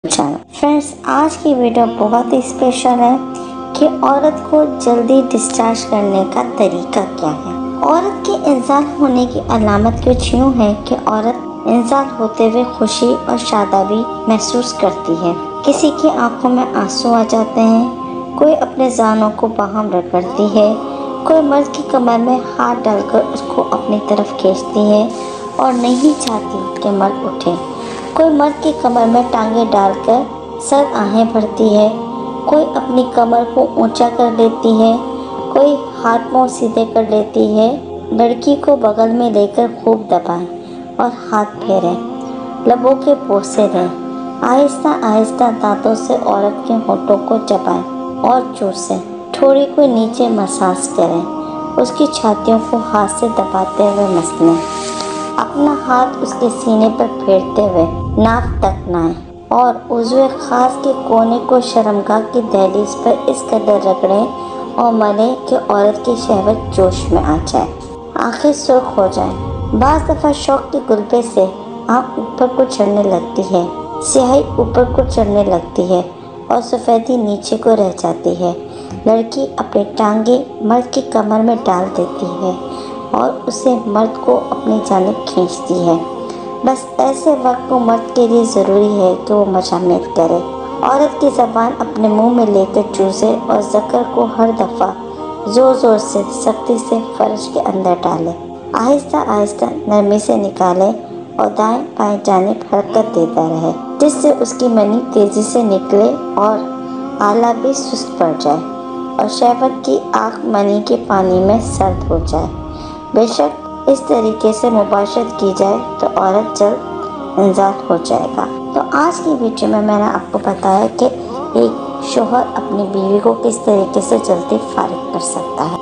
Friends, आज की video बहुत ही स्पेशल है कि औरत को जल्दी डिस्चार्ज करने का तरीका क्या है। औरत के इंजाल होने की अलामत कुछ यूँ है कि औरत इंजाल होते हुए खुशी और शादाबी महसूस करती है। किसी की आंखों में आंसू आ जाते हैं, कोई अपने जानों को बाहम रगड़ती है, कोई मर्द की कमर में हाथ डालकर उसको अपनी तरफ खींचती है और नहीं चाहती कि मर्द उठे। कोई मर्द की कमर में टांगे डालकर सर आहें भरती है, कोई अपनी कमर को ऊंचा कर लेती है, कोई हाथ पांव सीधे कर लेती है। लड़की को बगल में लेकर खूब दबाएं और हाथ फेरें, लबों के पोसे दें। आहिस्ता आहिस्ता दांतों से औरत के होठों को चबाएं और चूसें। थोड़ी को नीचे मसाज करें, उसकी छातियों को हाथ से दबाते हुए मसलें। अपना हाथ उसके सीने पर फेरते हुए नाक तक नाएं और उज़्वे खास के कोने को शर्मगाह की दहलीज पर इस कदर रगड़ें और मलें कि औरत की शहवत जोश में आ जाए, आंखें सुर्ख हो जाएं। बाज़ दफ़ा शौक के गुलबे से आँख ऊपर को चढ़ने लगती है, स्याही ऊपर को चढ़ने लगती है और सफ़ेदी नीचे को रह जाती है। लड़की अपनी टांगे मर्द की कमर में डाल देती है और उसे मर्द को अपनी जानिब खींचती है। बस ऐसे वक्त को मर्द के लिए ज़रूरी है कि वो मशामियत करे। औरत की ज़बान अपने मुंह में लेकर चूसे और ज़कर को हर दफ़ा ज़ोर ज़ोर से सख्ती से फर्श के अंदर डाले। आहिस्ता आहिस्ता नरमी से निकाले और दाएं बाएं जानिब हरकत देता रहे, जिससे उसकी मनी तेज़ी से निकले और आला भी सुस्त पड़ जाए और शहवत की आग मनी के पानी में सर्द हो जाए। बेशक इस तरीके से मुबाशरत की जाए तो औरत जल्द इंजाल हो जाएगा। तो आज की वीडियो में मैंने आपको बताया कि एक शौहर अपनी बीवी को किस तरीके से जल्दी फारिग कर सकता है।